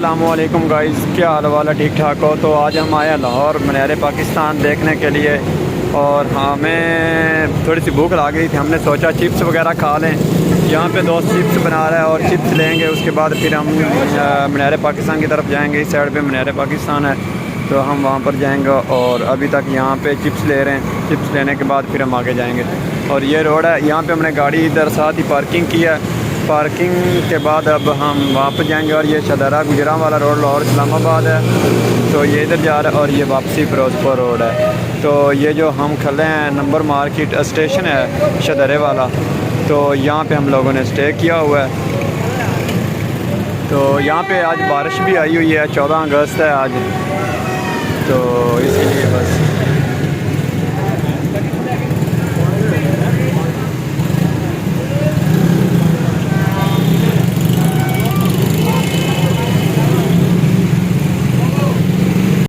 अस्सलामुअलैकुम गाइस, क्या हाल वाला ठीक ठाक हो। तो आज हम आए लाहौर मीनार पाकिस्तान देखने के लिए और हमें थोड़ी सी भूख लग गई थी। हमने सोचा चिप्स वगैरह खा लें। यहाँ पे दोस्त चिप्स बना रहा है और चिप्स लेंगे, उसके बाद फिर हम मीनार पाकिस्तान की तरफ जाएंगे। इस साइड पे मीनार पाकिस्तान है तो हम वहाँ पर जाएंगे और अभी तक यहाँ पे चिप्स ले रहे हैं। चिप्स लेने के बाद फिर हम आगे जाएंगे। और ये रोड है, यहाँ पे हमने गाड़ी इधर साथ ही पार्किंग की है। पार्किंग के बाद अब हम वहाँ पर जाएंगे और ये शदारा गुजराम वाला रोड लाहौर इस्लामाबाद है तो ये इधर जा रहा है और ये वापसी फिरोजपुर रोड है। तो ये जो हम खड़े हैं नंबर मार्केट स्टेशन है शदारे वाला, तो यहाँ पे हम लोगों ने स्टे किया हुआ है। तो यहाँ पे आज बारिश भी आई हुई है, 14 अगस्त है आज, तो इसीलिए बस